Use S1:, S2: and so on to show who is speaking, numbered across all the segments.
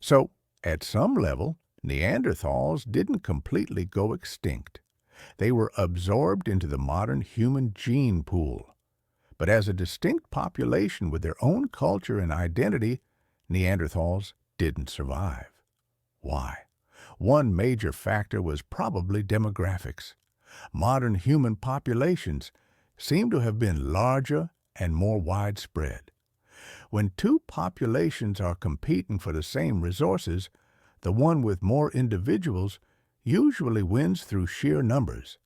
S1: So, at some level, Neanderthals didn't completely go extinct. They were absorbed into the modern human gene pool. But as a distinct population with their own culture and identity, Neanderthals didn't survive. Why? One major factor was probably demographics. Modern human populations seem to have been larger and more widespread. When two populations are competing for the same resources, the one with more individuals usually wins through sheer numbers.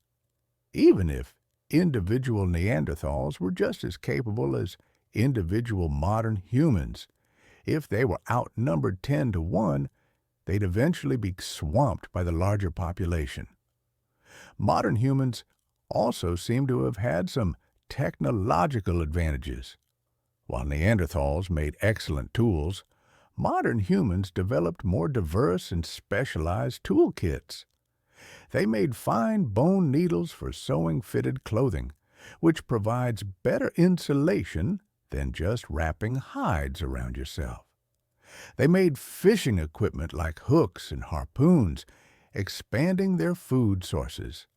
S1: Even if individual Neanderthals were just as capable as individual modern humans, if they were outnumbered 10 to 1, they'd eventually be swamped by the larger population. Modern humans also seem to have had some technological advantages. While Neanderthals made excellent tools, modern humans developed more diverse and specialized toolkits. They made fine bone needles for sewing fitted clothing, which provides better insulation than just wrapping hides around yourself. They made fishing equipment like hooks and harpoons, expanding their food sources.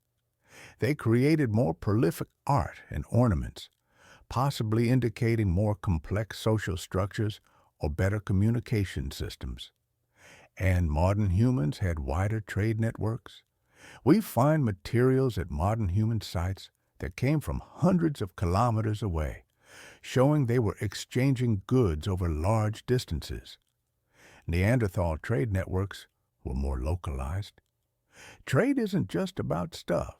S1: They created more prolific art and ornaments, possibly indicating more complex social structures or better communication systems. And modern humans had wider trade networks. We find materials at modern human sites that came from hundreds of kilometers away, showing they were exchanging goods over large distances. Neanderthal trade networks were more localized. Trade isn't just about stuff.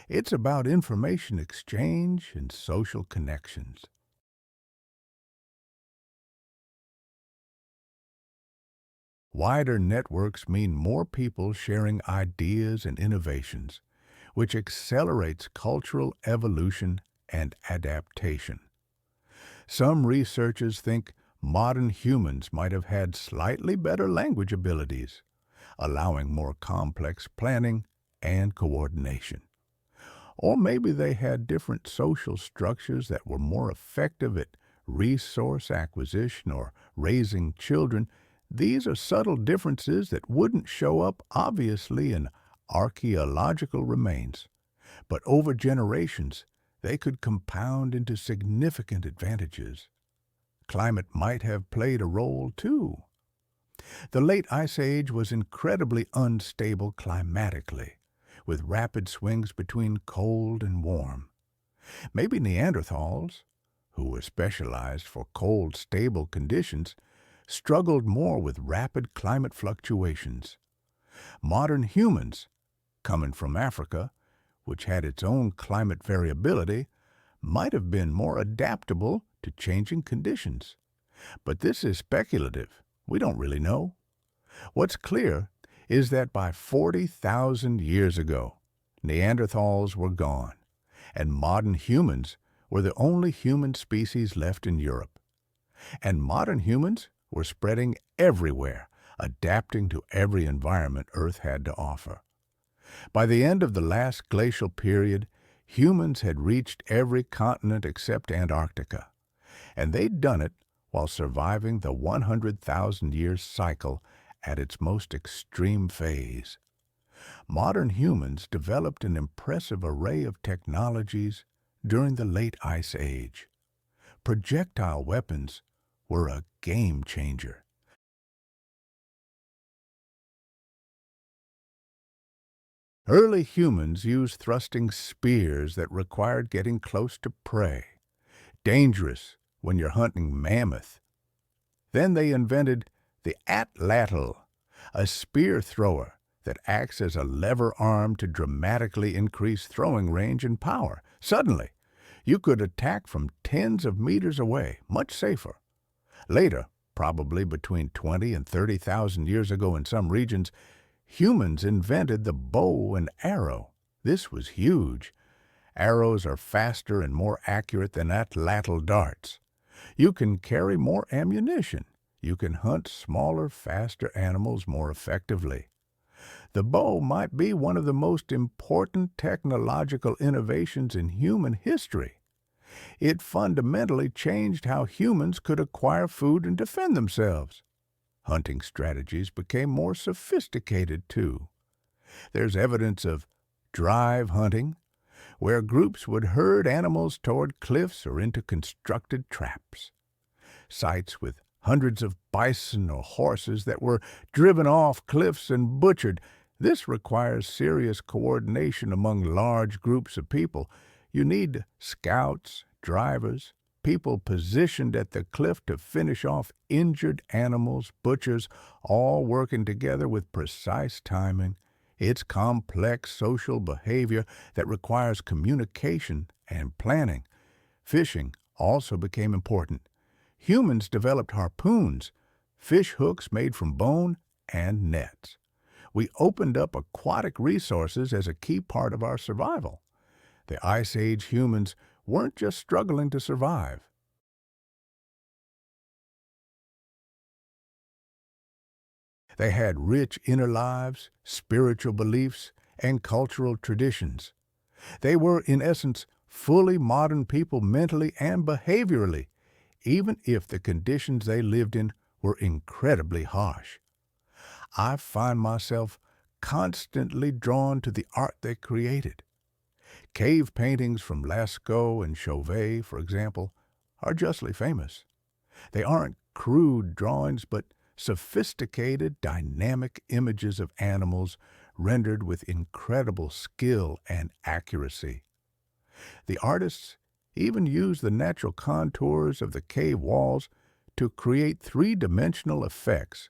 S1: It's about information exchange and social connections. Wider networks mean more people sharing ideas and innovations, which accelerates cultural evolution and adaptation. Some researchers think modern humans might have had slightly better language abilities, allowing more complex planning and coordination. Or maybe they had different social structures that were more effective at resource acquisition or raising children. These are subtle differences that wouldn't show up obviously in archaeological remains, but over generations they could compound into significant advantages. Climate might have played a role too. The late Ice Age was incredibly unstable climatically, with rapid swings between cold and warm. Maybe Neanderthals, who were specialized for cold, stable conditions, struggled more with rapid climate fluctuations. Modern humans, coming from Africa, which had its own climate variability, might have been more adaptable to changing conditions. But this is speculative. We don't really know. What's clear is that by 40,000 years ago, Neanderthals were gone, and modern humans were the only human species left in Europe. And modern humans were spreading everywhere, adapting to every environment Earth had to offer. By the end of the last glacial period, humans had reached every continent except Antarctica, and they'd done it while surviving the 100,000-year cycle at its most extreme phase. Modern humans developed an impressive array of technologies during the late Ice Age. Projectile weapons were a game changer. Early humans used thrusting spears that required getting close to prey, dangerous when you're hunting mammoth. Then they invented the atlatl, a spear thrower that acts as a lever arm to dramatically increase throwing range and power. Suddenly, you could attack from tens of meters away, much safer. Later, probably between 20 and 30,000 years ago in some regions, humans invented the bow and arrow. This was huge. Arrows are faster and more accurate than atlatl darts. You can carry more ammunition. You can hunt smaller, faster animals more effectively. The bow might be one of the most important technological innovations in human history. It fundamentally changed how humans could acquire food and defend themselves. Hunting strategies became more sophisticated, too. There's evidence of drive hunting, where groups would herd animals toward cliffs or into constructed traps. Sites with hundreds of bison or horses that were driven off cliffs and butchered. This requires serious coordination among large groups of people. You need scouts, drivers, people positioned at the cliff to finish off injured animals, butchers, all working together with precise timing. It's complex social behavior that requires communication and planning. Fishing also became important. Humans developed harpoons, fish hooks made from bone, and nets. We opened up aquatic resources as a key part of our survival. The Ice Age humans weren't just struggling to survive. They had rich inner lives, spiritual beliefs, and cultural traditions. They were, in essence, fully modern people mentally and behaviorally, even if the conditions they lived in were incredibly harsh. I find myself constantly drawn to the art they created. Cave paintings from Lascaux and Chauvet, for example, are justly famous. They aren't crude drawings, but sophisticated, dynamic images of animals rendered with incredible skill and accuracy. The artists even used the natural contours of the cave walls to create three-dimensional effects,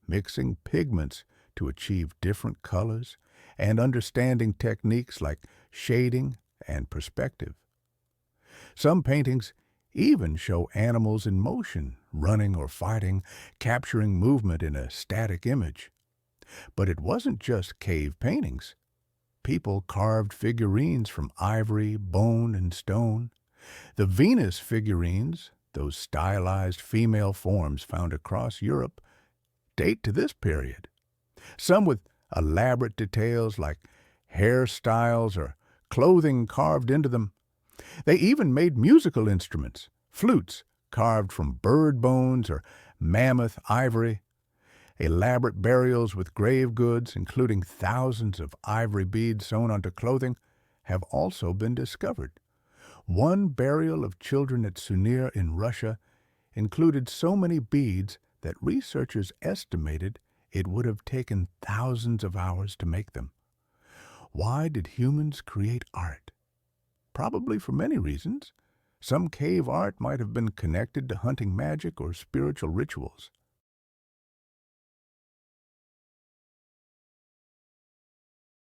S1: mixing pigments to achieve different colors and understanding techniques like shading and perspective. Some paintings even show animals in motion, running or fighting, capturing movement in a static image. But it wasn't just cave paintings. People carved figurines from ivory, bone, and stone. The Venus figurines, those stylized female forms found across Europe, date to this period. Some with elaborate details like hairstyles or clothing carved into them. They even made musical instruments, flutes carved from bird bones or mammoth ivory. Elaborate burials with grave goods, including thousands of ivory beads sewn onto clothing, have also been discovered. One burial of children at Sunir in Russia included so many beads that researchers estimated it would have taken thousands of hours to make them. Why did humans create art? Probably for many reasons. Some cave art might have been connected to hunting magic or spiritual rituals.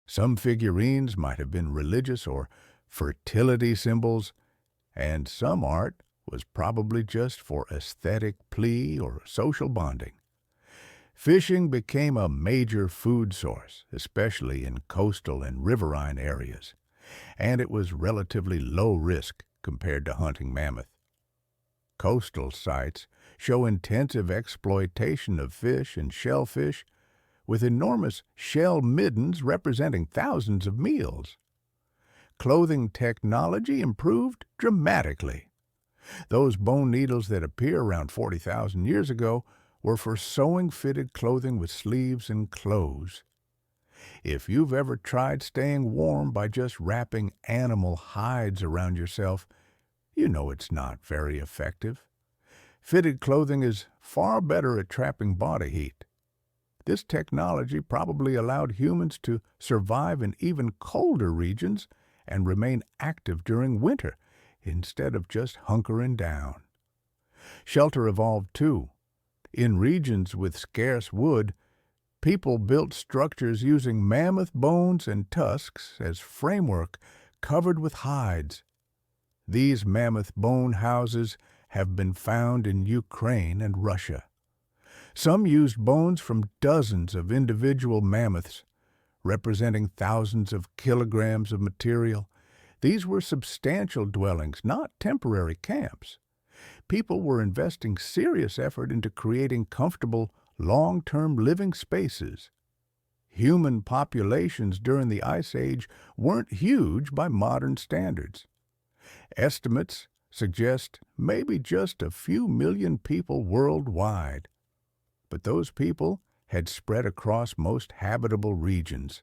S1: Some figurines might have been religious or fertility symbols, and some art was probably just for aesthetic plea or social bonding. Fishing became a major food source, especially in coastal and riverine areas, and it was relatively low risk compared to hunting mammoth. Coastal sites show intensive exploitation of fish and shellfish, with enormous shell middens representing thousands of meals. Clothing technology improved dramatically. Those bone needles that appear around 40,000 years ago were for sewing fitted clothing with sleeves and clothes. If you've ever tried staying warm by just wrapping animal hides around yourself, you know it's not very effective. Fitted clothing is far better at trapping body heat. This technology probably allowed humans to survive in even colder regions and remain active during winter instead of just hunkering down. Shelter evolved too. In regions with scarce wood, people built structures using mammoth bones and tusks as framework covered with hides. These mammoth bone houses have been found in Ukraine and Russia. Some used bones from dozens of individual mammoths, representing thousands of kilograms of material. These were substantial dwellings, not temporary camps. People were investing serious effort into creating comfortable, long-term living spaces. Human populations during the Ice Age weren't huge by modern standards. Estimates suggest maybe just a few million people worldwide. but those people had spread across most habitable regions.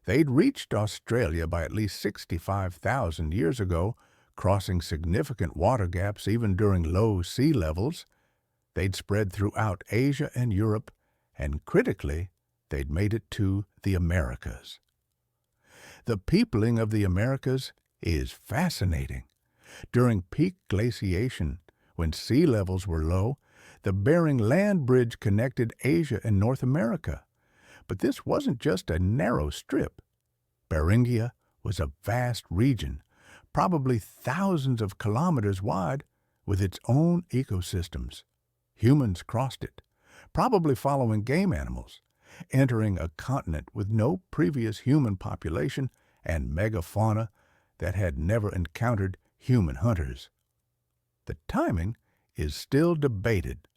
S1: They'd reached Australia by at least 65,000 years ago, crossing significant water gaps even during low sea levels. They'd spread throughout Asia and Europe, and critically, they'd made it to the Americas. The peopling of the Americas is fascinating. During peak glaciation, when sea levels were low, the Bering Land Bridge connected Asia and North America. But this wasn't just a narrow strip. Beringia was a vast region, probably thousands of kilometers wide, with its own ecosystems. Humans crossed it, probably following game animals, entering a continent with no previous human population and megafauna that had never encountered human hunters. The timing is still debated.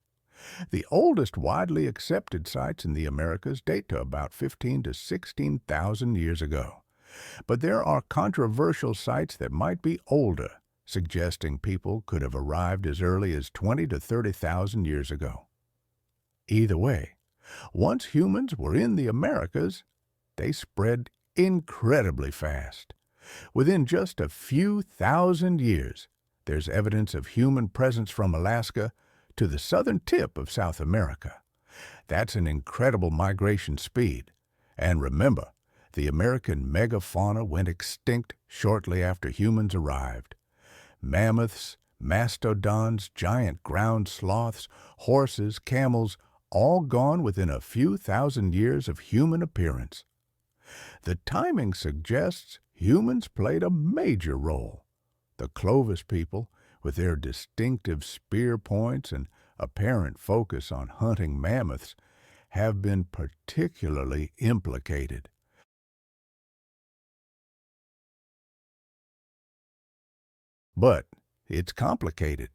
S1: The oldest widely accepted sites in the Americas date to about 15 to 16,000 years ago. But there are controversial sites that might be older, suggesting people could have arrived as early as 20 to 30,000 years ago. Either way, once humans were in the Americas, they spread incredibly fast. Within just a few thousand years, there's evidence of human presence from Alaska to the southern tip of South America. That's an incredible migration speed. And remember, the American megafauna went extinct shortly after humans arrived. Mammoths, mastodons, giant ground sloths, horses, camels, all gone within a few thousand years of human appearance. The timing suggests humans played a major role. The Clovis people, with their distinctive spear points and apparent focus on hunting mammoths, have been particularly implicated. But it's complicated.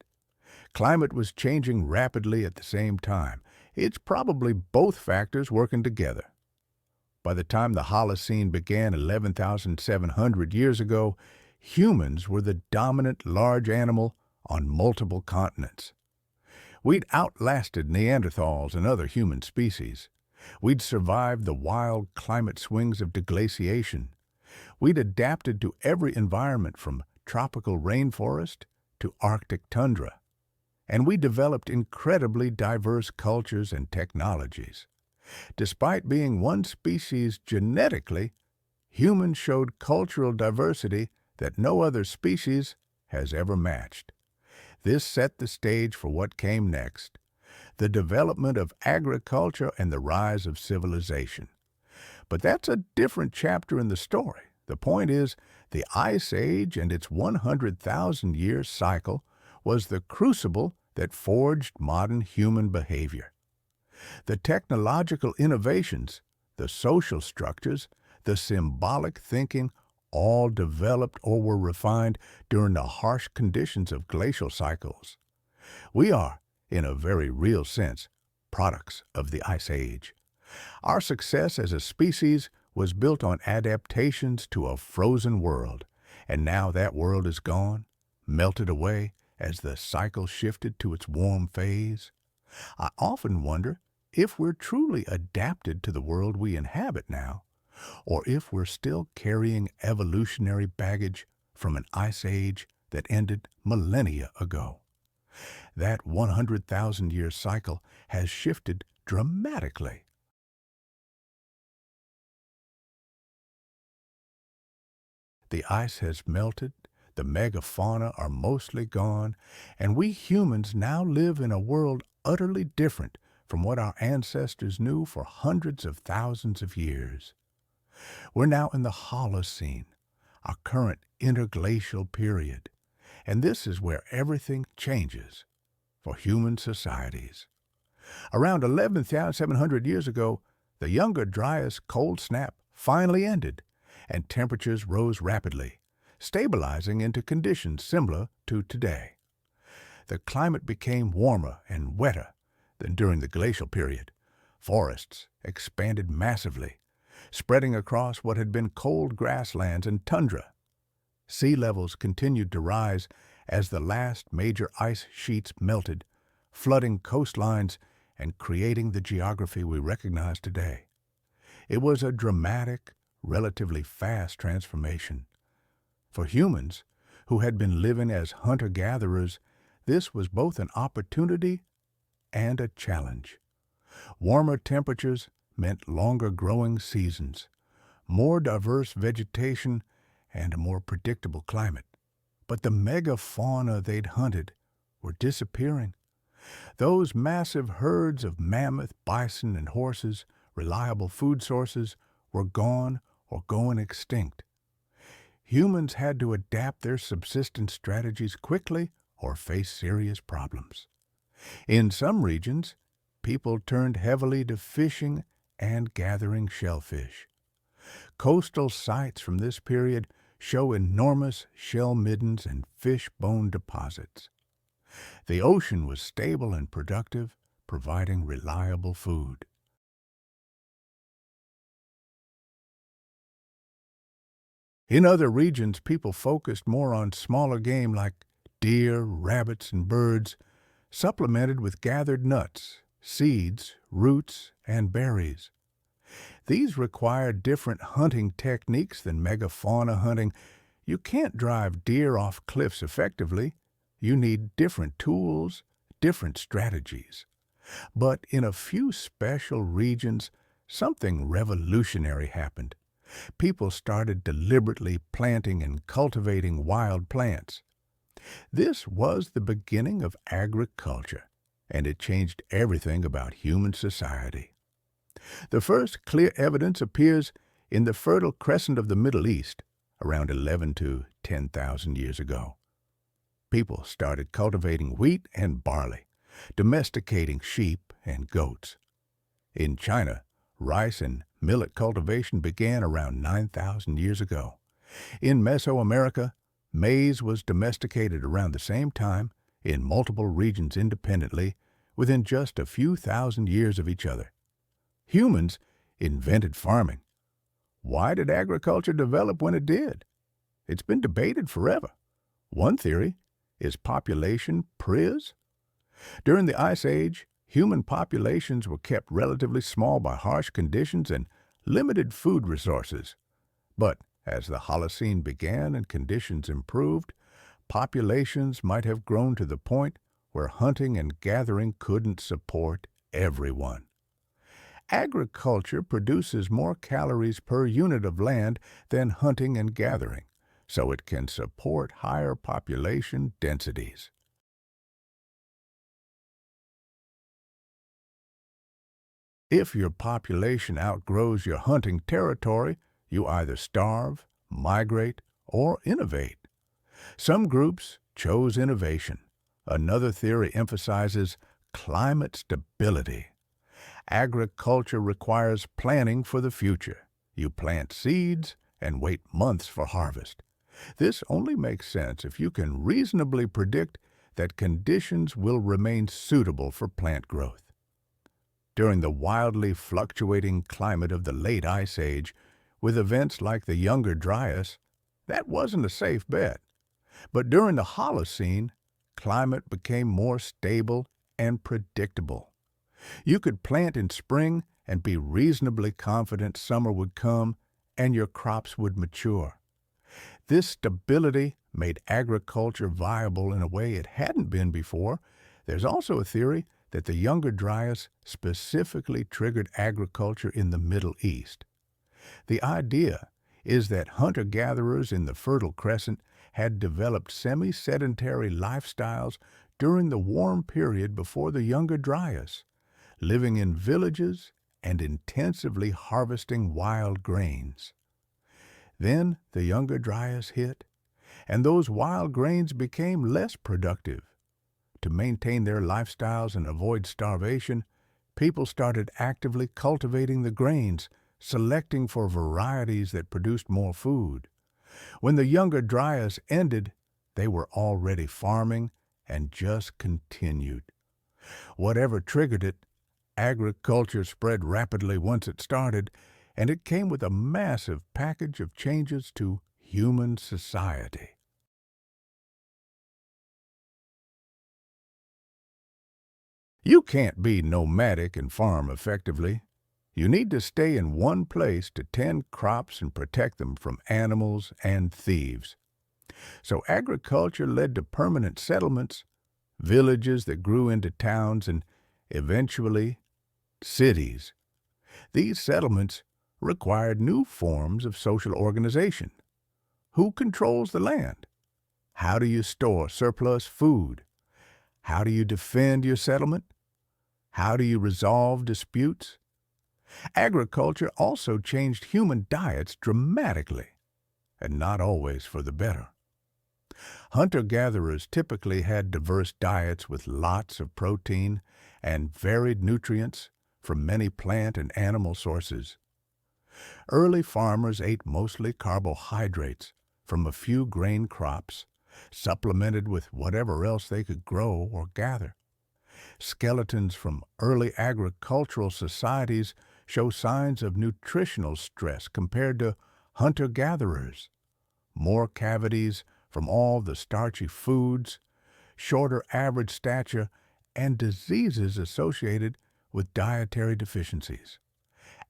S1: Climate was changing rapidly at the same time. It's probably both factors working together. By the time the Holocene began 11,700 years ago, humans were the dominant large animal on multiple continents. We'd outlasted Neanderthals and other human species. We'd survived the wild climate swings of deglaciation. We'd adapted to every environment from tropical rainforest to Arctic tundra. And we developed incredibly diverse cultures and technologies. Despite being one species genetically, humans showed cultural diversity that no other species has ever matched. This set the stage for what came next, the development of agriculture and the rise of civilization. But that's a different chapter in the story. The point is, the Ice Age and its 100,000-year cycle was the crucible that forged modern human behavior. The technological innovations, the social structures, the symbolic thinking all developed or were refined during the harsh conditions of glacial cycles. We are, in a very real sense, products of the Ice Age. Our success as a species was built on adaptations to a frozen world, and now that world is gone, melted away as the cycle shifted to its warm phase. I often wonder if we're truly adapted to the world we inhabit now, or if we're still carrying evolutionary baggage from an ice age that ended millennia ago. That 100,000-year cycle has shifted dramatically. The ice has melted, the megafauna are mostly gone, and we humans now live in a world utterly different from what our ancestors knew for hundreds of thousands of years. We're now in the Holocene, our current interglacial period, and this is where everything changes for human societies. Around 11,700 years ago, the Younger Dryas cold snap finally ended, and temperatures rose rapidly, stabilizing into conditions similar to today. The climate became warmer and wetter than during the glacial period. Forests expanded massively, spreading across what had been cold grasslands and tundra. Sea levels continued to rise as the last major ice sheets melted, flooding coastlines and creating the geography we recognize today. It was a dramatic, relatively fast transformation. For humans, who had been living as hunter-gatherers, this was both an opportunity and a challenge. Warmer temperatures meant longer growing seasons, more diverse vegetation, and a more predictable climate. But the megafauna they'd hunted were disappearing. Those massive herds of mammoth, bison, and horses, reliable food sources, were gone or going extinct. Humans had to adapt their subsistence strategies quickly or face serious problems. In some regions, people turned heavily to fishing and gathering shellfish. Coastal sites from this period show enormous shell middens and fish bone deposits. The ocean was stable and productive, providing reliable food. In other regions, people focused more on smaller game like deer, rabbits, and birds, supplemented with gathered nuts, seeds, roots, and berries. These required different hunting techniques than megafauna hunting. You can't drive deer off cliffs effectively. You need different tools, different strategies. But in a few special regions, something revolutionary happened. People started deliberately planting and cultivating wild plants. This was the beginning of agriculture, and it changed everything about human society. The first clear evidence appears in the Fertile Crescent of the Middle East, around 11 to 10,000 years ago. People started cultivating wheat and barley, domesticating sheep and goats. In China, rice and millet cultivation began around 9,000 years ago. In Mesoamerica, maize was domesticated around the same time in multiple regions independently within just a few thousand years of each other. Humans invented farming. Why did agriculture develop when it did? It's been debated forever. One theory is population priz. During the Ice Age, human populations were kept relatively small by harsh conditions and limited food resources. But as the Holocene began and conditions improved, populations might have grown to the point where hunting and gathering couldn't support everyone. Agriculture produces more calories per unit of land than hunting and gathering, so it can support higher population densities. If your population outgrows your hunting territory, you either starve, migrate, or innovate. Some groups chose innovation. Another theory emphasizes climate stability. Agriculture requires planning for the future. You plant seeds and wait months for harvest. This only makes sense if you can reasonably predict that conditions will remain suitable for plant growth. During the wildly fluctuating climate of the late Ice Age, with events like the Younger Dryas, that wasn't a safe bet. But during the Holocene, climate became more stable and predictable. You could plant in spring and be reasonably confident summer would come and your crops would mature. This stability made agriculture viable in a way it hadn't been before. There's also a theory that the Younger Dryas specifically triggered agriculture in the Middle East. The idea is that hunter-gatherers in the Fertile Crescent had developed semi-sedentary lifestyles during the warm period before the Younger Dryas, living in villages and intensively harvesting wild grains. Then the Younger Dryas hit, and those wild grains became less productive. To maintain their lifestyles and avoid starvation, people started actively cultivating the grains, selecting for varieties that produced more food. When the Younger Dryas ended, they were already farming and just continued. Whatever triggered it, agriculture spread rapidly once it started, and it came with a massive package of changes to human society. You can't be nomadic and farm effectively. You need to stay in one place to tend crops and protect them from animals and thieves. So agriculture led to permanent settlements, villages that grew into towns, and eventually cities. These settlements required new forms of social organization. Who controls the land? How do you store surplus food? How do you defend your settlement? How do you resolve disputes? Agriculture also changed human diets dramatically, and not always for the better. Hunter-gatherers typically had diverse diets with lots of protein and varied nutrients from many plant and animal sources. Early farmers ate mostly carbohydrates from a few grain crops, supplemented with whatever else they could grow or gather. Skeletons from early agricultural societies show signs of nutritional stress compared to hunter-gatherers. More cavities from all the starchy foods, shorter average stature, and diseases associated with dietary deficiencies.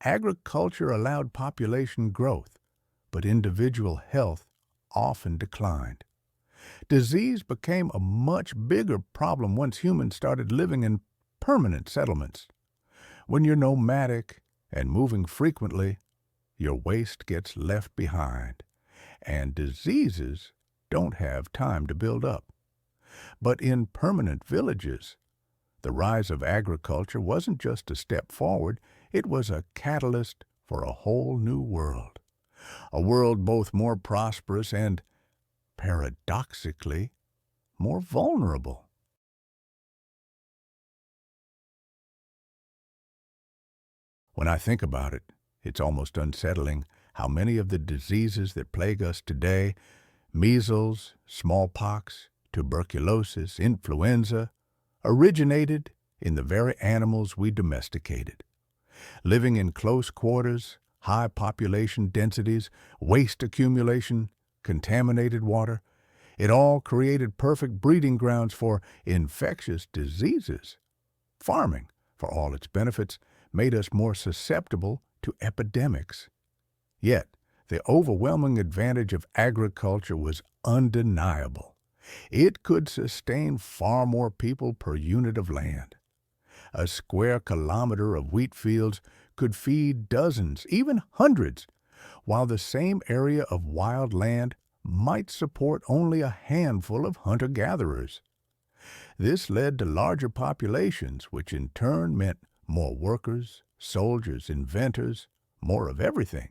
S1: Agriculture allowed population growth, but individual health often declined. Disease became a much bigger problem once humans started living in permanent settlements. When you're nomadic and moving frequently, your waste gets left behind, and diseases don't have time to build up. But in permanent villages, the rise of agriculture wasn't just a step forward, it was a catalyst for a whole new world. A world both more prosperous and, paradoxically, more vulnerable. When I think about it, it's almost unsettling how many of the diseases that plague us today, measles, smallpox, tuberculosis, influenza, originated in the very animals we domesticated. Living in close quarters, high population densities, waste accumulation, contaminated water, it all created perfect breeding grounds for infectious diseases. Farming, for all its benefits, made us more susceptible to epidemics. Yet, the overwhelming advantage of agriculture was undeniable. It could sustain far more people per unit of land. A square kilometer of wheat fields could feed dozens, even hundreds, while the same area of wild land might support only a handful of hunter-gatherers. This led to larger populations, which in turn meant more workers, soldiers, inventors, more of everything.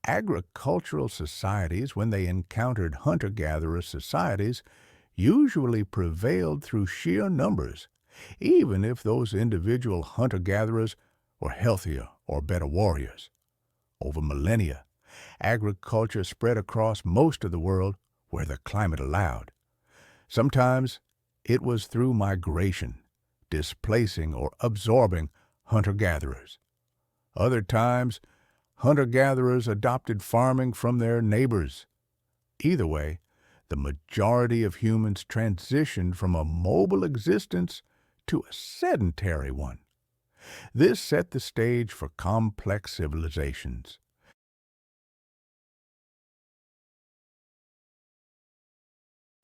S1: Agricultural societies, when they encountered hunter-gatherer societies, usually prevailed through sheer numbers, even if those individual hunter-gatherers were healthier or better warriors. Over millennia, agriculture spread across most of the world where the climate allowed. Sometimes it was through migration, displacing or absorbing hunter-gatherers. Other times, hunter-gatherers adopted farming from their neighbors. Either way, the majority of humans transitioned from a mobile existence to a sedentary one. This set the stage for complex civilizations.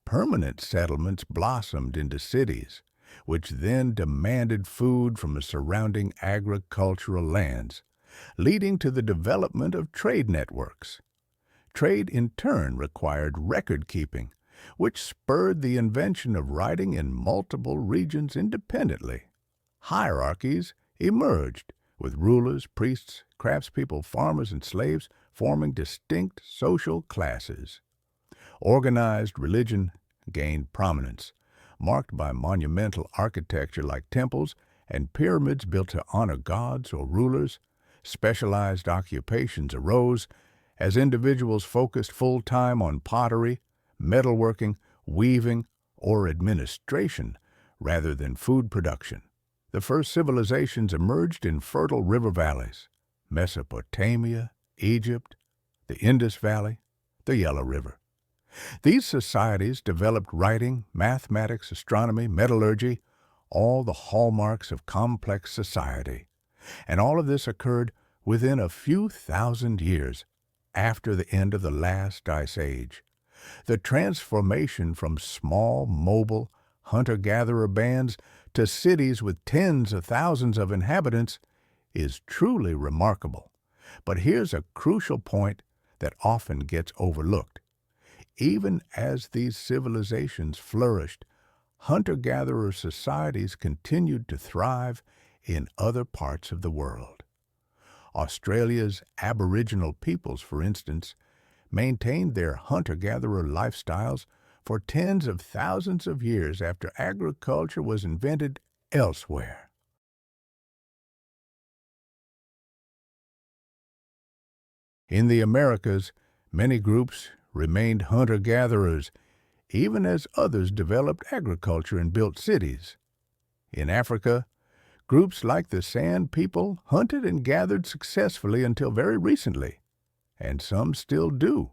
S1: Permanent settlements blossomed into cities, which then demanded food from the surrounding agricultural lands, leading to the development of trade networks. Trade in turn required record-keeping, which spurred the invention of writing in multiple regions independently. Hierarchies emerged, with rulers, priests, craftspeople, farmers, and slaves forming distinct social classes. Organized religion gained prominence, marked by monumental architecture like temples and pyramids built to honor gods or rulers. Specialized occupations arose as individuals focused full-time on pottery, metalworking, weaving, or administration rather than food production. The first civilizations emerged in fertile river valleys: Mesopotamia, Egypt, the Indus Valley, the Yellow River. These societies developed writing, mathematics, astronomy, metallurgy, all the hallmarks of complex society. And all of this occurred within a few thousand years after the end of the last ice age. The transformation from small, mobile, hunter-gatherer bands to cities with tens of thousands of inhabitants is truly remarkable. But here's a crucial point that often gets overlooked. Even as these civilizations flourished, hunter-gatherer societies continued to thrive in other parts of the world. Australia's Aboriginal peoples, for instance, maintained their hunter-gatherer lifestyles for tens of thousands of years after agriculture was invented elsewhere. In the Americas, many groups remained hunter-gatherers, even as others developed agriculture and built cities. In Africa, groups like the Sand People hunted and gathered successfully until very recently, and some still do.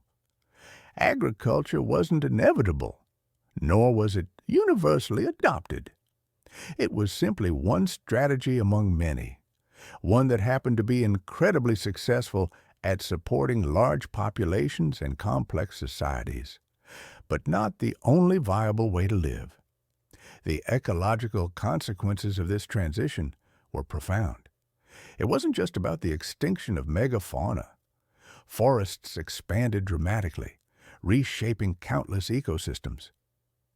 S1: Agriculture wasn't inevitable, nor was it universally adopted. It was simply one strategy among many, one that happened to be incredibly successful at supporting large populations and complex societies, but not the only viable way to live. The ecological consequences of this transition were profound. It wasn't just about the extinction of megafauna. Forests expanded dramatically, reshaping countless ecosystems.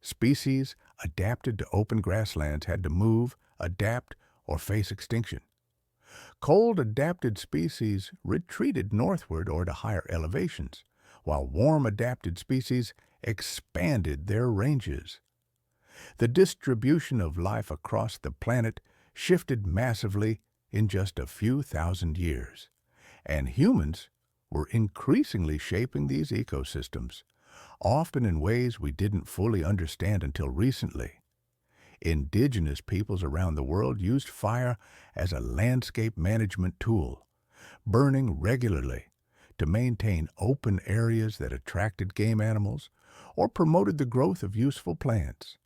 S1: Species adapted to open grasslands had to move, adapt, or face extinction. Cold-adapted species retreated northward or to higher elevations, while warm-adapted species expanded their ranges. The distribution of life across the planet shifted massively in just a few thousand years, and humans were increasingly shaping these ecosystems, often in ways we didn't fully understand until recently. Indigenous peoples around the world used fire as a landscape management tool, burning regularly to maintain open areas that attracted game animals or promoted the growth of useful plants.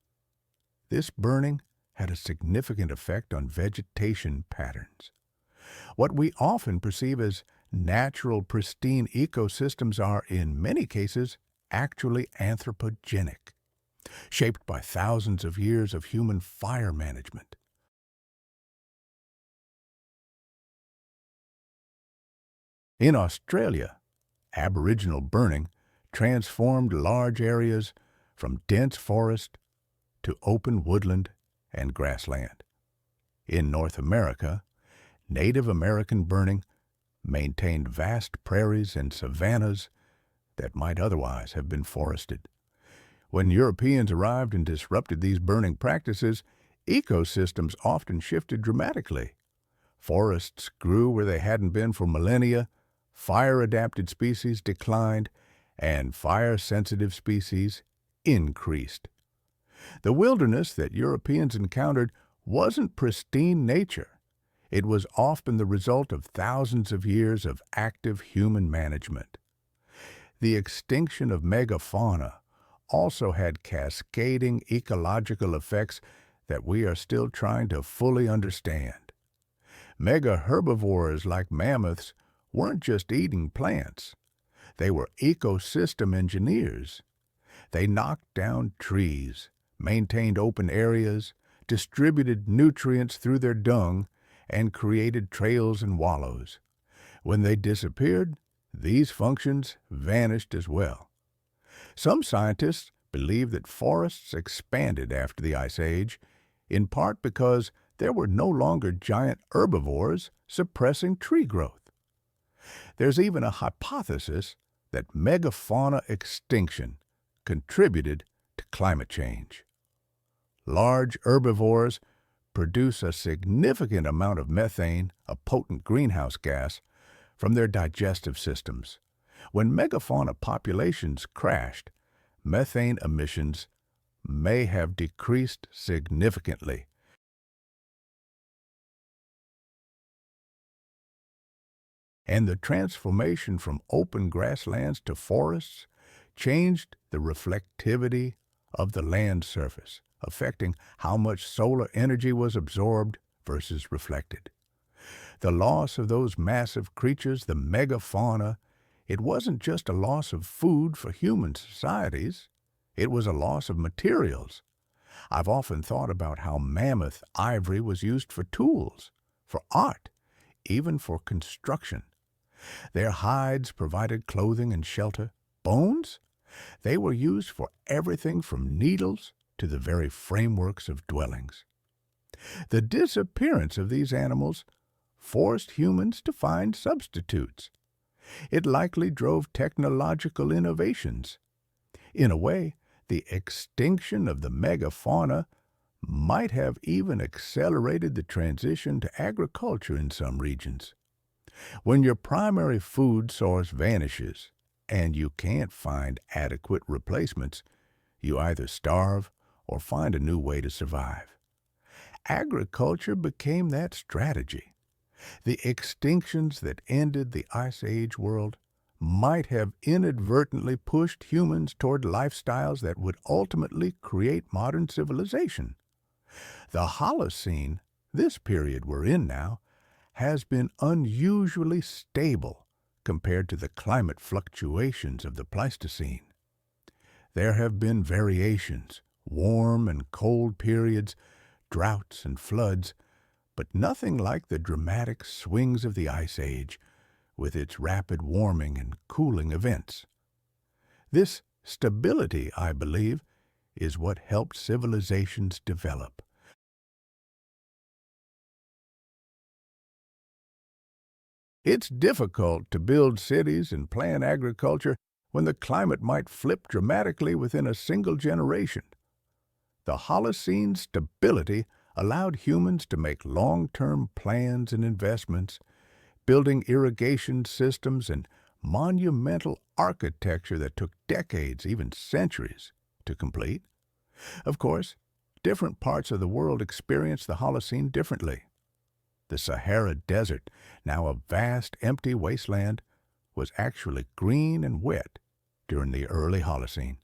S1: This burning had a significant effect on vegetation patterns. What we often perceive as natural, pristine ecosystems are, in many cases, actually anthropogenic, shaped by thousands of years of human fire management. In Australia, Aboriginal burning transformed large areas from dense forest to open woodland and grassland. In North America, Native American burning maintained vast prairies and savannas that might otherwise have been forested. When Europeans arrived and disrupted these burning practices, ecosystems often shifted dramatically. Forests grew where they hadn't been for millennia, fire-adapted species declined, and fire-sensitive species increased. The wilderness that Europeans encountered wasn't pristine nature. It was often the result of thousands of years of active human management. The extinction of megafauna also had cascading ecological effects that we are still trying to fully understand. Mega-herbivores like mammoths weren't just eating plants. They were ecosystem engineers. They knocked down trees, maintained open areas, distributed nutrients through their dung, and created trails and wallows. When they disappeared, these functions vanished as well. Some scientists believe that forests expanded after the Ice Age, in part because there were no longer giant herbivores suppressing tree growth. There's even a hypothesis that megafauna extinction contributed to climate change. Large herbivores produce a significant amount of methane, a potent greenhouse gas, from their digestive systems. When megafauna populations crashed, methane emissions may have decreased significantly. And the transformation from open grasslands to forests changed the reflectivity of the land surface, affecting how much solar energy was absorbed versus reflected. The loss of those massive creatures, the megafauna, it wasn't just a loss of food for human societies, it was a loss of materials. I've often thought about how mammoth ivory was used for tools, for art, even for construction. Their hides provided clothing and shelter. Bones? They were used for everything from needles to the very frameworks of dwellings. The disappearance of these animals forced humans to find substitutes. It likely drove technological innovations. In a way, the extinction of the megafauna might have even accelerated the transition to agriculture in some regions. When your primary food source vanishes and you can't find adequate replacements, you either starve or find a new way to survive. Agriculture became that strategy. The extinctions that ended the Ice Age world might have inadvertently pushed humans toward lifestyles that would ultimately create modern civilization. The Holocene, this period we're in now, has been unusually stable compared to the climate fluctuations of the Pleistocene. There have been variations, warm and cold periods, droughts and floods, but nothing like the dramatic swings of the Ice Age, with its rapid warming and cooling events. This stability, I believe, is what helped civilizations develop. It's difficult to build cities and plan agriculture when the climate might flip dramatically within a single generation. The Holocene stability allowed humans to make long-term plans and investments, building irrigation systems and monumental architecture that took decades, even centuries, to complete. Of course, different parts of the world experienced the Holocene differently. The Sahara Desert, now a vast empty wasteland, was actually green and wet during the early Holocene.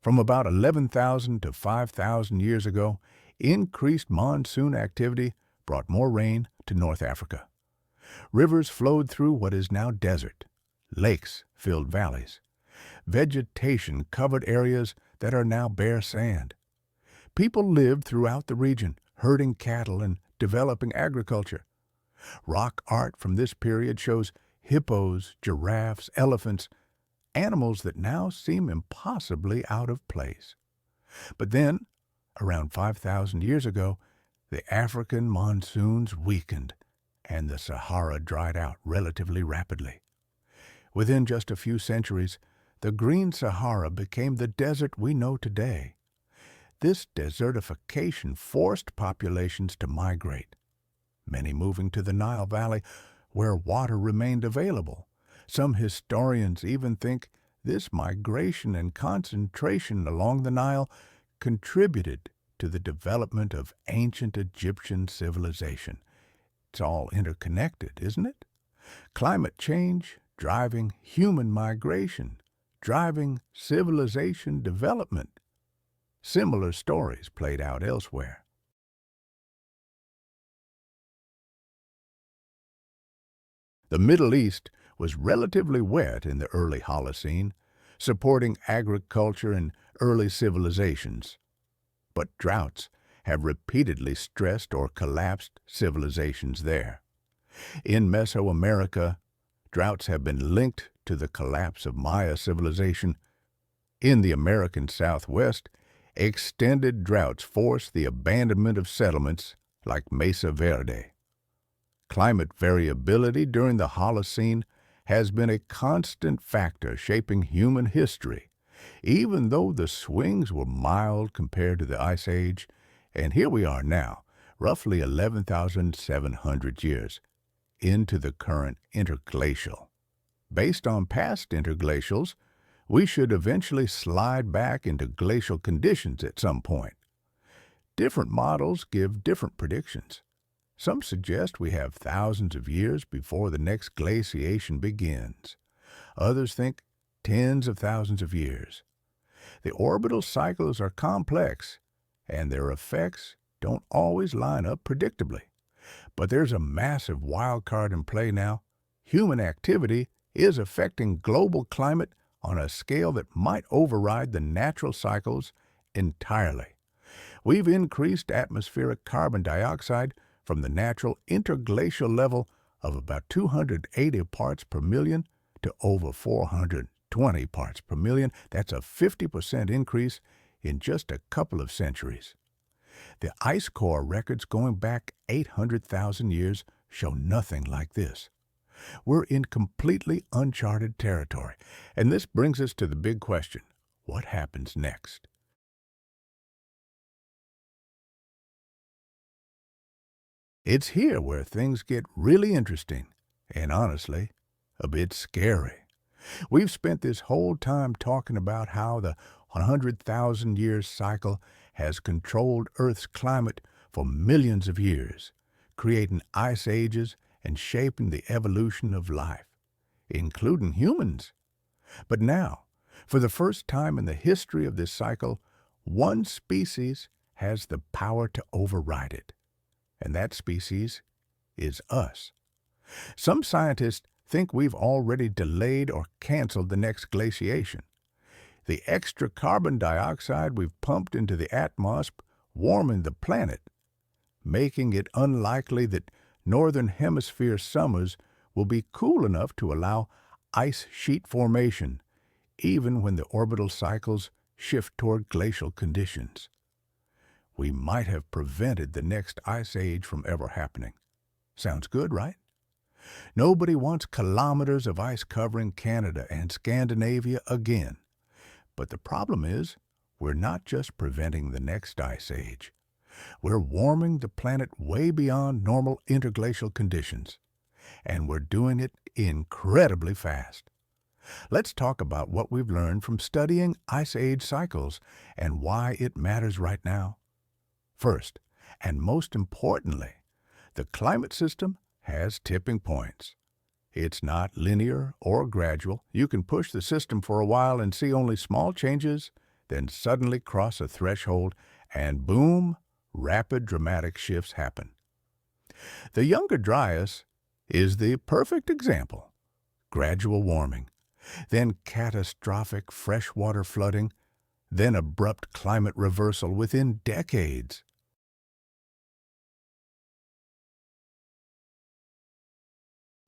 S1: From about 11,000 to 5,000 years ago, increased monsoon activity brought more rain to North Africa. Rivers flowed through what is now desert. Lakes filled valleys. Vegetation covered areas that are now bare sand. People lived throughout the region, herding cattle and developing agriculture. Rock art from this period shows hippos, giraffes, elephants, animals that now seem impossibly out of place. But then, around 5,000 years ago, the African monsoons weakened and the Sahara dried out relatively rapidly. Within just a few centuries, the Green Sahara became the desert we know today. This desertification forced populations to migrate, many moving to the Nile Valley where water remained available. Some historians even think this migration and concentration along the Nile contributed to the development of ancient Egyptian civilization. It's all interconnected, isn't it? Climate change driving human migration, driving civilization development. Similar stories played out elsewhere. The Middle East was relatively wet in the early Holocene, supporting agriculture and early civilizations. But droughts have repeatedly stressed or collapsed civilizations there. In Mesoamerica, droughts have been linked to the collapse of Maya civilization. In the American Southwest, extended droughts forced the abandonment of settlements like Mesa Verde. Climate variability during the Holocene has been a constant factor shaping human history, even though the swings were mild compared to the Ice Age, and here we are now, roughly 11,700 years into the current interglacial. Based on past interglacials, we should eventually slide back into glacial conditions at some point. Different models give different predictions. Some suggest we have thousands of years before the next glaciation begins. Others think tens of thousands of years. The orbital cycles are complex, and their effects don't always line up predictably. But there's a massive wild card in play now. Human activity is affecting global climate on a scale that might override the natural cycles entirely. We've increased atmospheric carbon dioxide from the natural interglacial level of about 280 parts per million to over 420 parts per million. That's a 50% increase in just a couple of centuries. The ice core records going back 800,000 years show nothing like this. We're in completely uncharted territory, and this brings us to the big question: what happens next? It's here where things get really interesting and, honestly, a bit scary. We've spent this whole time talking about how the 100,000-year cycle has controlled Earth's climate for millions of years, creating ice ages and shaping the evolution of life, including humans. But now, for the first time in the history of this cycle, one species has the power to override it, and that species is us. Some scientists think we've already delayed or canceled the next glaciation. The extra carbon dioxide we've pumped into the atmosphere warming the planet, making it unlikely that Northern Hemisphere summers will be cool enough to allow ice sheet formation, even when the orbital cycles shift toward glacial conditions. We might have prevented the next ice age from ever happening. Sounds good, right? Nobody wants kilometers of ice covering Canada and Scandinavia again. But the problem is, we're not just preventing the next ice age. We're warming the planet way beyond normal interglacial conditions, and we're doing it incredibly fast. Let's talk about what we've learned from studying ice age cycles and why it matters right now. First, and most importantly, the climate system has tipping points. It's not linear or gradual. You can push the system for a while and see only small changes, then suddenly cross a threshold, and boom, rapid dramatic shifts happen. The Younger Dryas is the perfect example. Gradual warming, then catastrophic freshwater flooding, then abrupt climate reversal within decades.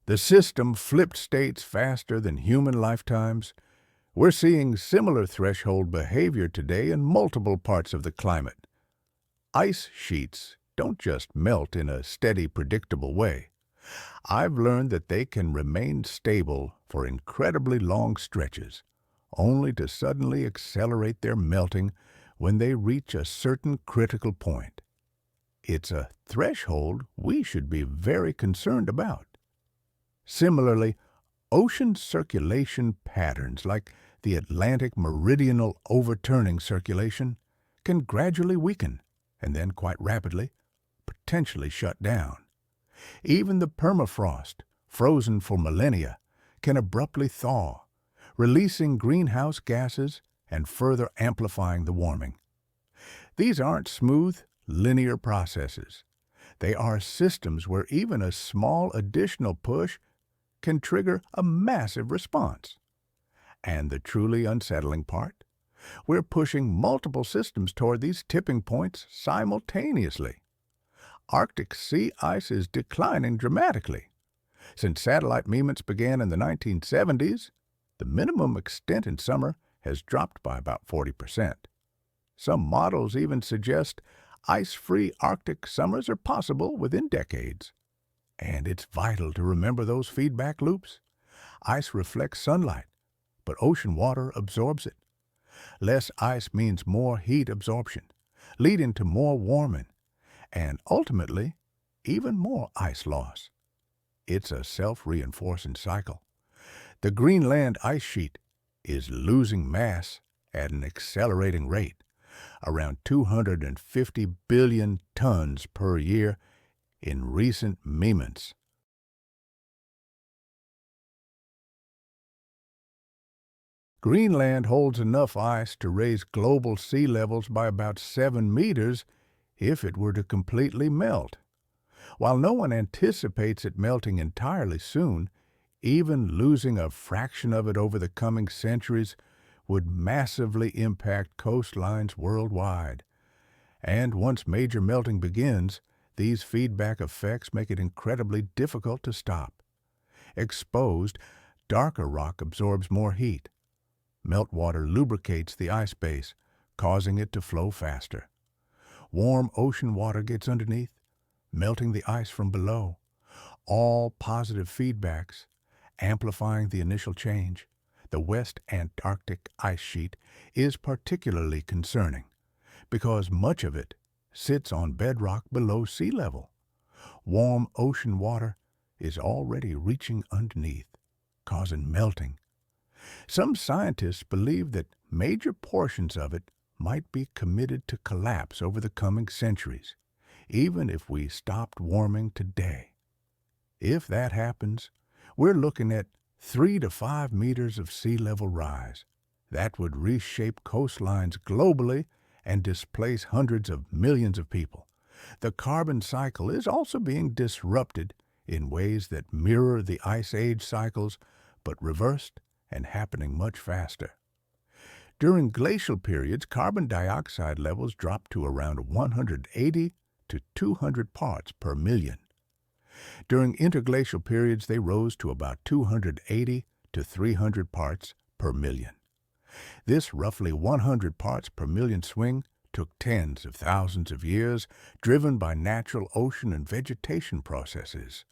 S1: The system flipped states faster than human lifetimes. We're seeing similar threshold behavior today in multiple parts of the climate. Ice sheets don't just melt in a steady, predictable way. I've learned that they can remain stable for incredibly long stretches, only to suddenly accelerate their melting when they reach a certain critical point. It's a threshold we should be very concerned about. Similarly, ocean circulation patterns like the Atlantic meridional overturning circulation can gradually weaken and then quite rapidly, potentially shut down. Even the permafrost, frozen for millennia, can abruptly thaw, releasing greenhouse gases and further amplifying the warming. These aren't smooth, linear processes. They are systems where even a small additional push can trigger a massive response. And the truly unsettling part? We're pushing multiple systems toward these tipping points simultaneously. Arctic sea ice is declining dramatically. Since satellite measurements began in the 1970s, the minimum extent in summer has dropped by about 40%. Some models even suggest ice-free Arctic summers are possible within decades. And it's vital to remember those feedback loops. Ice reflects sunlight, but ocean water absorbs it. Less ice means more heat absorption, leading to more warming, and ultimately, even more ice loss. It's a self-reinforcing cycle. The Greenland ice sheet is losing mass at an accelerating rate, around 250 billion tons per year in recent measurements. Greenland holds enough ice to raise global sea levels by about 7 meters if it were to completely melt. While no one anticipates it melting entirely soon, even losing a fraction of it over the coming centuries would massively impact coastlines worldwide. And once major melting begins, these feedback effects make it incredibly difficult to stop. Exposed, darker rock absorbs more heat. Meltwater lubricates the ice base, causing it to flow faster. Warm ocean water gets underneath, melting the ice from below. All positive feedbacks, amplifying the initial change. The West Antarctic ice sheet is particularly concerning because much of it sits on bedrock below sea level. Warm ocean water is already reaching underneath, causing melting. Some scientists believe that major portions of it might be committed to collapse over the coming centuries, even if we stopped warming today. If that happens, we're looking at 3 to 5 meters of sea level rise. That would reshape coastlines globally and displace hundreds of millions of people. The carbon cycle is also being disrupted in ways that mirror the Ice Age cycles, but reversed and happening much faster. During glacial periods, carbon dioxide levels drop to around 180 to 200 parts per million. During interglacial periods, they rose to about 280 to 300 parts per million. This roughly 100 parts per million swing took tens of thousands of years, driven by natural ocean and vegetation processes.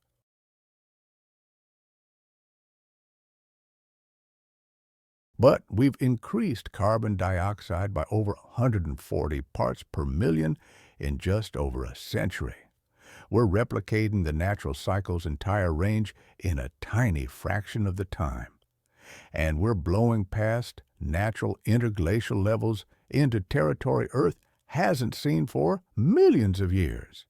S1: But we've increased carbon dioxide by over 140 parts per million in just over a century. We're replicating the natural cycle's entire range in a tiny fraction of the time. And we're blowing past natural interglacial levels into territory Earth hasn't seen for millions of years.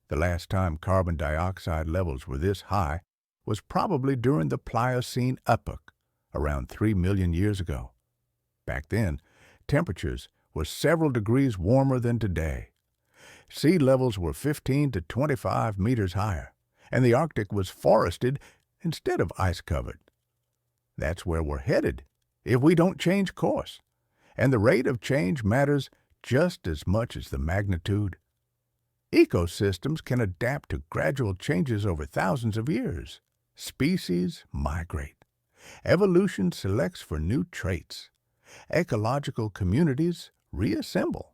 S1: The last time carbon dioxide levels were this high was probably during the Pliocene epoch, around 3 million years ago. Back then, temperatures were several degrees warmer than today. Sea levels were 15 to 25 meters higher, and the Arctic was forested instead of ice-covered. That's where we're headed if we don't change course, and the rate of change matters just as much as the magnitude. Ecosystems can adapt to gradual changes over thousands of years. Species migrate. Evolution selects for new traits. Ecological communities reassemble.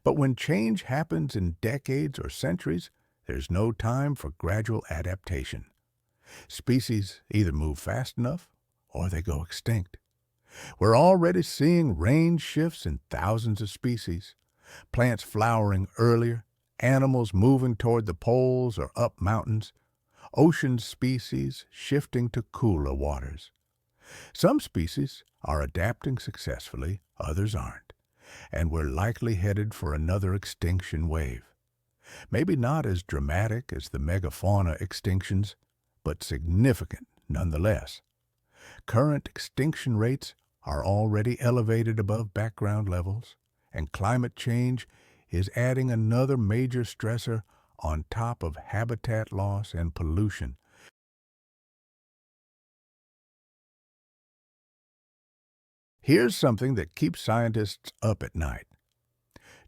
S1: But when change happens in decades or centuries, there's no time for gradual adaptation. Species either move fast enough or they go extinct. We're already seeing range shifts in thousands of species, plants flowering earlier, animals moving toward the poles or up mountains, ocean species shifting to cooler waters. Some species are adapting successfully, others aren't, and we're likely headed for another extinction wave. Maybe not as dramatic as the Megafauna extinctions, but significant nonetheless. Current extinction rates are already elevated above background levels, and climate change is adding another major stressor on top of habitat loss and pollution. Here's something that keeps scientists up at night.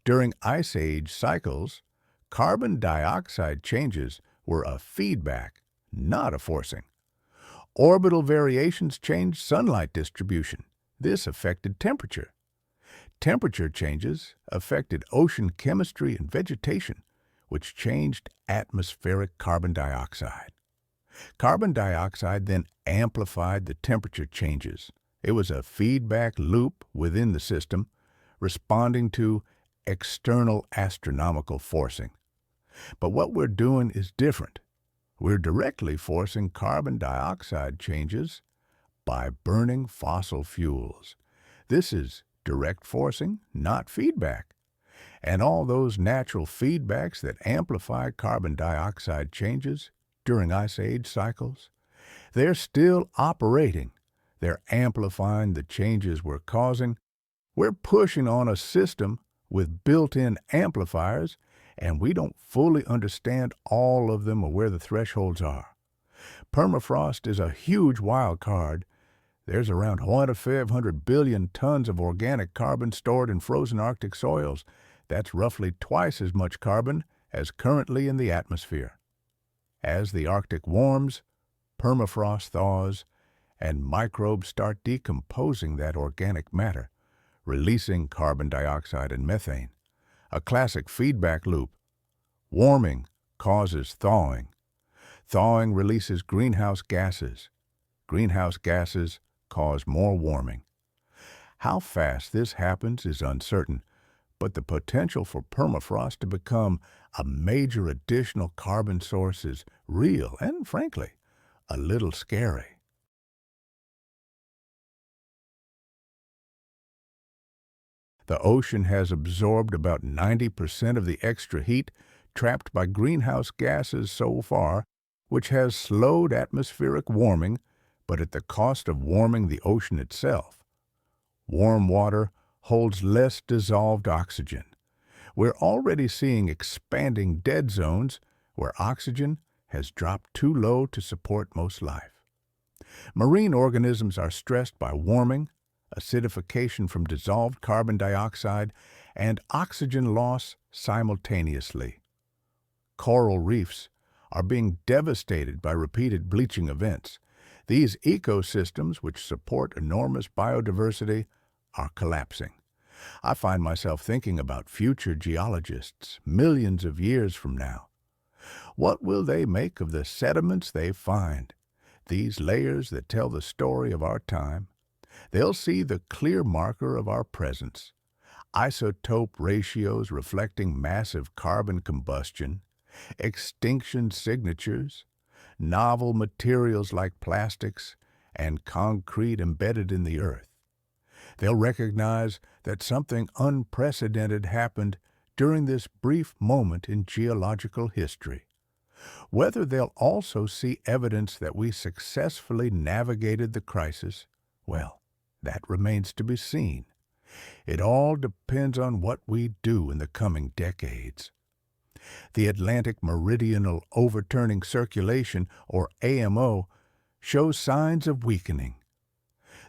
S1: During Ice Age cycles, carbon dioxide changes were a feedback, not a forcing. Orbital variations changed sunlight distribution. This affected temperature. Temperature changes affected ocean chemistry and vegetation, which changed atmospheric carbon dioxide. Carbon dioxide then amplified the temperature changes. It was a feedback loop within the system, responding to external astronomical forcing. But what we're doing is different. We're directly forcing carbon dioxide changes by burning fossil fuels. This is direct forcing, not feedback. And all those natural feedbacks that amplify carbon dioxide changes during Ice Age cycles, they're still operating, They're amplifying the changes we're causing. We're pushing on a system with built-in amplifiers, and we don't fully understand all of them or where the thresholds are. Permafrost is a huge wild card. There's around 500 billion tons of organic carbon stored in frozen Arctic soils. That's roughly twice as much carbon as currently in the atmosphere. As the Arctic warms, permafrost thaws, and microbes start decomposing that organic matter, releasing carbon dioxide and methane. A classic feedback loop. Warming causes thawing. Thawing releases greenhouse gases. Greenhouse gases cause more warming. How fast this happens is uncertain, but the potential for permafrost to become a major additional carbon source is real and, frankly, a little scary. The ocean has absorbed about 90% of the extra heat trapped by greenhouse gases so far, which has slowed atmospheric warming, but at the cost of warming the ocean itself. Warm water holds less dissolved oxygen. We're already seeing expanding dead zones where oxygen has dropped too low to support most life. Marine organisms are stressed by warming, acidification from dissolved carbon dioxide, and oxygen loss simultaneously. Coral reefs are being devastated by repeated bleaching events. These ecosystems, which support enormous biodiversity, are collapsing. I find myself thinking about future geologists millions of years from now. What will they make of the sediments they find? These layers that tell the story of our time. They'll see the clear marker of our presence. Isotope ratios reflecting massive carbon combustion, extinction signatures, novel materials like plastics, and concrete embedded in the earth. They'll recognize that something unprecedented happened during this brief moment in geological history. Whether they'll also see evidence that we successfully navigated the crisis, well, that remains to be seen. It all depends on what we do in the coming decades. The Atlantic Meridional Overturning Circulation, or AMO, shows signs of weakening.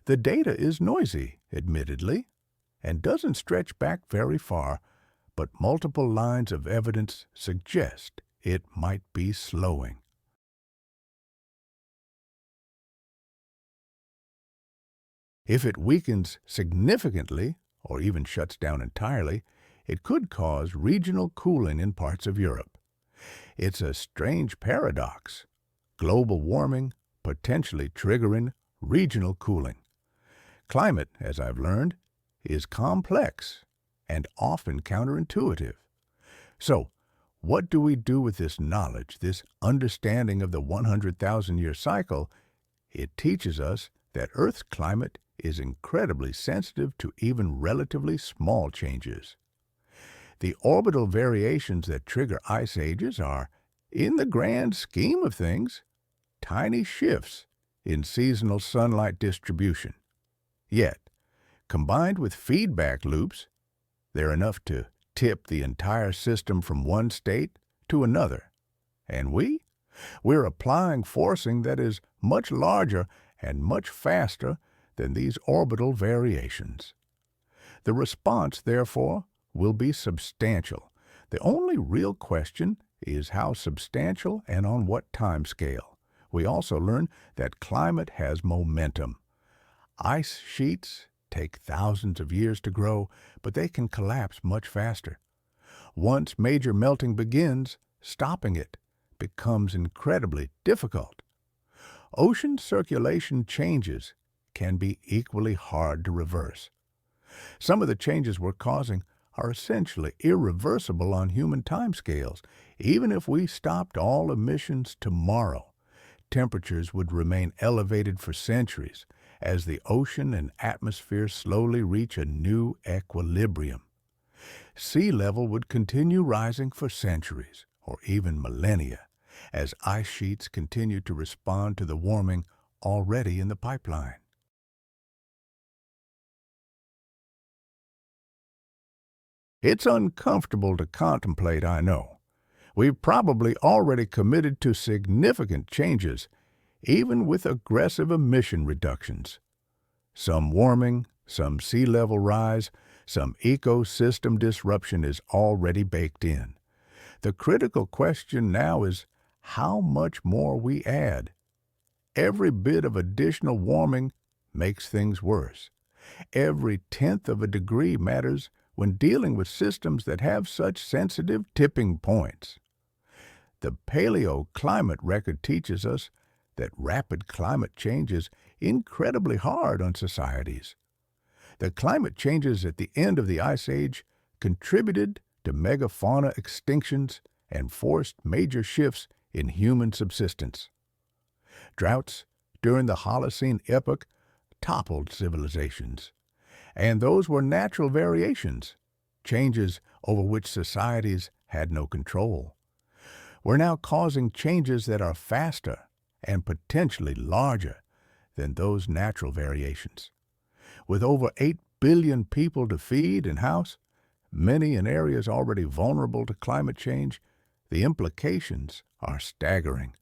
S1: The data is noisy, admittedly, and doesn't stretch back very far, but multiple lines of evidence suggest it might be slowing. If it weakens significantly, or even shuts down entirely, it could cause regional cooling in parts of Europe. It's a strange paradox. Global warming potentially triggering regional cooling. Climate, as I've learned, is complex and often counterintuitive. So, what do we do with this knowledge, this understanding of the 100,000-year cycle? It teaches us that Earth's climate is incredibly sensitive to even relatively small changes. The orbital variations that trigger ice ages are, in the grand scheme of things, tiny shifts in seasonal sunlight distribution. Yet, combined with feedback loops, they're enough to tip the entire system from one state to another. And we're applying forcing that is much larger and much faster than these orbital variations. The response, therefore, will be substantial. The only real question is how substantial and on what time scale. We also learn that climate has momentum. Ice sheets take thousands of years to grow, but they can collapse much faster. Once major melting begins, stopping it becomes incredibly difficult. Ocean circulation changes can be equally hard to reverse. Some of the changes we're causing are essentially irreversible on human timescales. Even if we stopped all emissions tomorrow, temperatures would remain elevated for centuries as the ocean and atmosphere slowly reach a new equilibrium. Sea level would continue rising for centuries, or even millennia, as ice sheets continue to respond to the warming already in the pipeline. It's uncomfortable to contemplate, I know. We've probably already committed to significant changes, even with aggressive emission reductions. Some warming, some sea level rise, some ecosystem disruption is already baked in. The critical question now is how much more we add. Every bit of additional warming makes things worse. Every tenth of a degree matters when dealing with systems that have such sensitive tipping points. The paleoclimate record teaches us that rapid climate change is incredibly hard on societies. The climate changes at the end of the Ice Age contributed to megafauna extinctions and forced major shifts in human subsistence. Droughts during the Holocene epoch toppled civilizations, and those were natural variations, changes over which societies had no control. We're now causing changes that are faster and potentially larger than those natural variations. With over 8 billion people to feed and house, many in areas already vulnerable to climate change, the implications are staggering.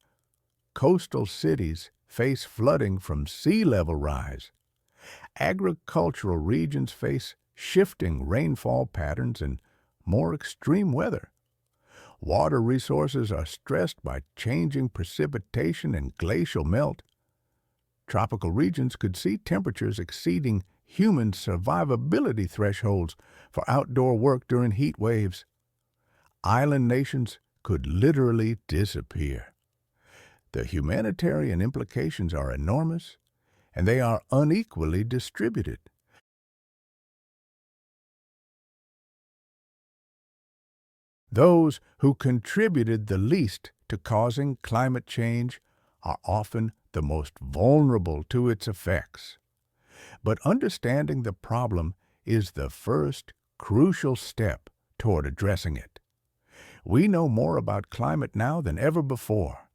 S1: Coastal cities face flooding from sea level rise. Agricultural regions face shifting rainfall patterns and more extreme weather. Water resources are stressed by changing precipitation and glacial melt. Tropical regions could see temperatures exceeding human survivability thresholds for outdoor work during heat waves. Island nations could literally disappear. The humanitarian implications are enormous, and they are unequally distributed. Those who contributed the least to causing climate change are often the most vulnerable to its effects. But understanding the problem is the first crucial step toward addressing it. We know more about climate now than ever before.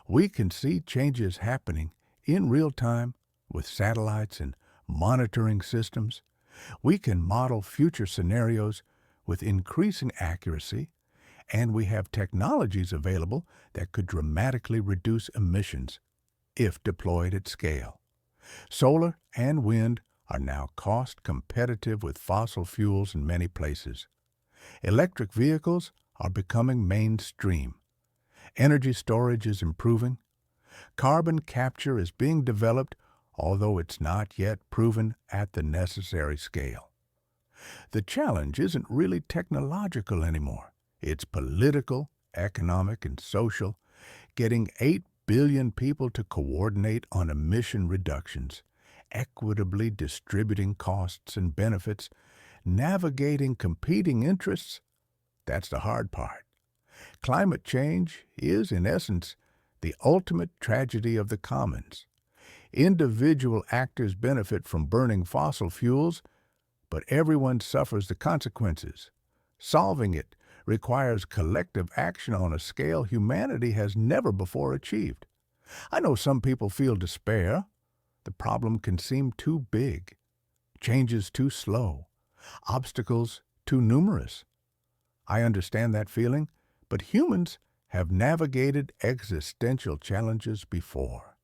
S1: We can see changes happening in real time with satellites and monitoring systems. We can model future scenarios with increasing accuracy, and we have technologies available that could dramatically reduce emissions if deployed at scale. Solar and wind are now cost competitive with fossil fuels in many places. Electric vehicles are becoming mainstream. Energy storage is improving. Carbon capture is being developed, although it's not yet proven at the necessary scale. The challenge isn't really technological anymore. It's political, economic, and social. Getting 8 billion people to coordinate on emission reductions, equitably distributing costs and benefits, navigating competing interests, that's the hard part. Climate change is, in essence, the ultimate tragedy of the commons. Individual actors benefit from burning fossil fuels, but everyone suffers the consequences. Solving it requires collective action on a scale humanity has never before achieved. I know some people feel despair. The problem can seem too big, changes too slow, obstacles too numerous. I understand that feeling, but humans have navigated existential challenges before.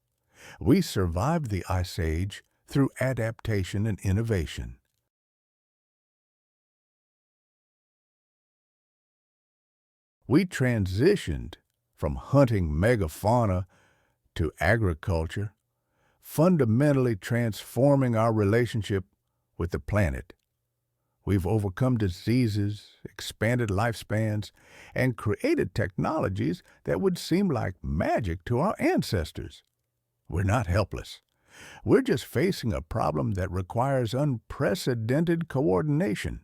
S1: We survived the Ice Age through adaptation and innovation. We transitioned from hunting megafauna to agriculture, fundamentally transforming our relationship with the planet. We've overcome diseases, expanded lifespans, and created technologies that would seem like magic to our ancestors. We're not helpless. We're just facing a problem that requires unprecedented coordination.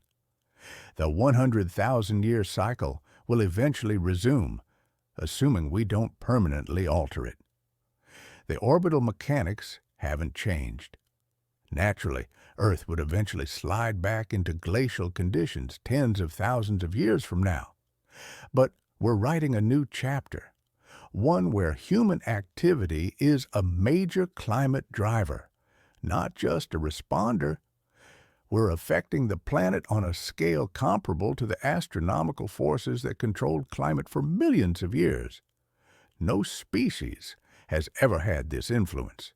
S1: The 100,000-year cycle will eventually resume, assuming we don't permanently alter it. The orbital mechanics haven't changed. Naturally, Earth would eventually slide back into glacial conditions tens of thousands of years from now. But we're writing a new chapter, one where human activity is a major climate driver, not just a responder. we're affecting the planet on a scale comparable to the astronomical forces that controlled climate for millions of years. No species has ever had this influence.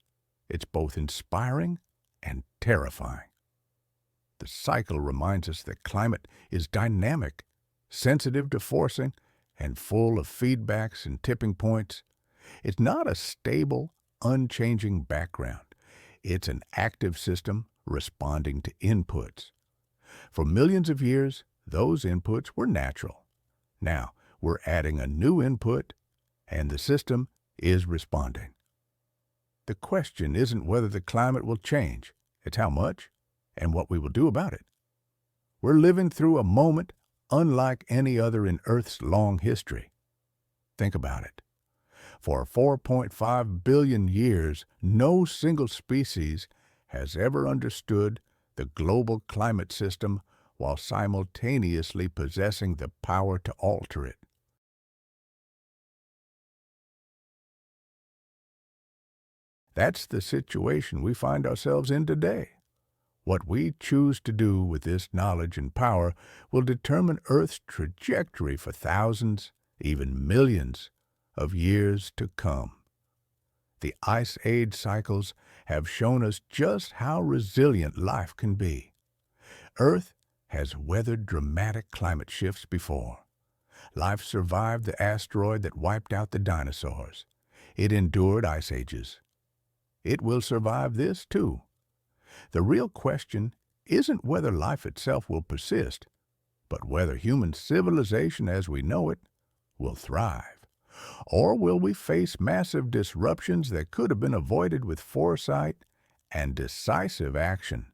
S1: It's both inspiring and terrifying. The cycle reminds us that climate is dynamic, sensitive to forcing, and full of feedbacks and tipping points. It's not a stable, unchanging background. It's an active system responding to inputs. For millions of years, those inputs were natural. Now, we're adding a new input, and the system is responding. The question isn't whether the climate will change, it's how much and what we will do about it. We're living through a moment unlike any other in Earth's long history. Think about it. For 4.5 billion years, no single species has ever understood the global climate system while simultaneously possessing the power to alter it. That's the situation we find ourselves in today. What we choose to do with this knowledge and power will determine Earth's trajectory for thousands, even millions, of years to come. The Ice Age cycles have shown us just how resilient life can be. Earth has weathered dramatic climate shifts before. Life survived the asteroid that wiped out the dinosaurs. It endured ice ages. It will survive this, too. The real question isn't whether life itself will persist, but whether human civilization as we know it will thrive. Or will we face massive disruptions that could have been avoided with foresight and decisive action?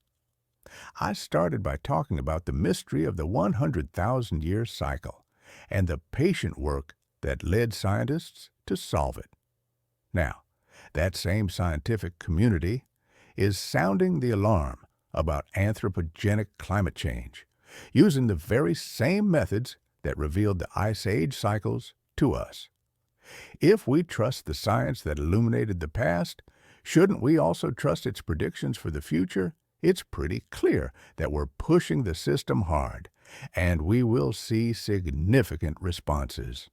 S1: I started by talking about the mystery of the 100,000-year cycle and the patient work that led scientists to solve it. Now, that same scientific community is sounding the alarm about anthropogenic climate change, using the very same methods that revealed the Ice Age cycles to us. If we trust the science that illuminated the past, shouldn't we also trust its predictions for the future? It's pretty clear that we're pushing the system hard, and we will see significant responses.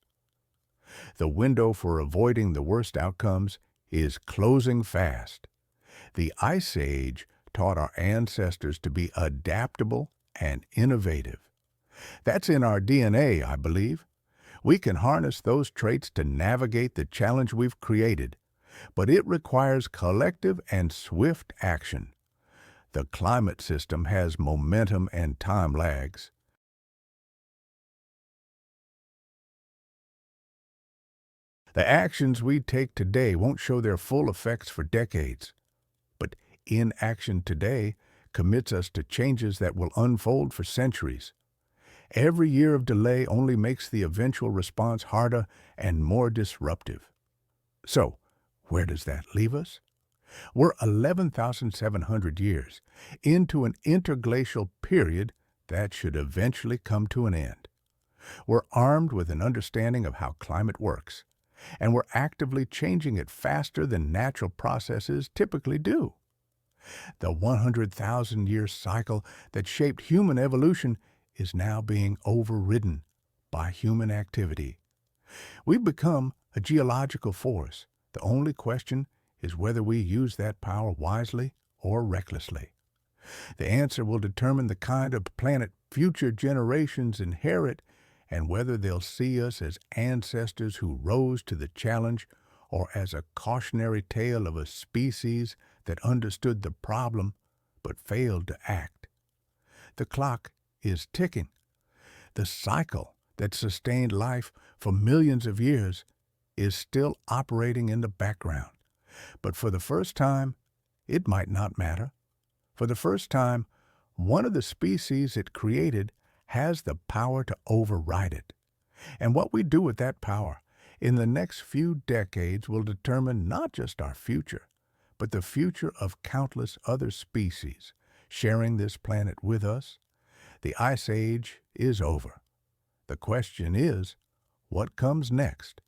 S1: The window for avoiding the worst outcomes is closing fast. The Ice Age taught our ancestors to be adaptable and innovative. That's in our DNA, I believe. We can harness those traits to navigate the challenge we've created, but it requires collective and swift action. The climate system has momentum and time lags. The actions we take today won't show their full effects for decades, but inaction today commits us to changes that will unfold for centuries. Every year of delay only makes the eventual response harder and more disruptive. So, where does that leave us? We're 11,700 years into an interglacial period that should eventually come to an end. We're armed with an understanding of how climate works, and we're actively changing it faster than natural processes typically do. The 100,000-year cycle that shaped human evolution is now being overridden by human activity. We've become a geological force. The only question is whether we use that power wisely or recklessly. The answer will determine the kind of planet future generations inherit and whether they'll see us as ancestors who rose to the challenge or as a cautionary tale of a species that understood the problem but failed to act. The clock is ticking. The cycle that sustained life for millions of years is still operating in the background. But for the first time, it might not matter. For the first time, one of the species it created has the power to override it. And what we do with that power in the next few decades will determine not just our future, but the future of countless other species sharing this planet with us. The Ice Age is over. The question is, what comes next?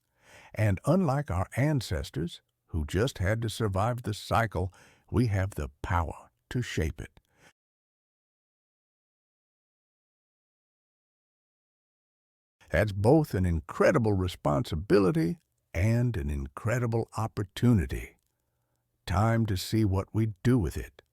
S1: And unlike our ancestors, who just had to survive the cycle, we have the power to shape it. That's both an incredible responsibility and an incredible opportunity. Time to see what we do with it.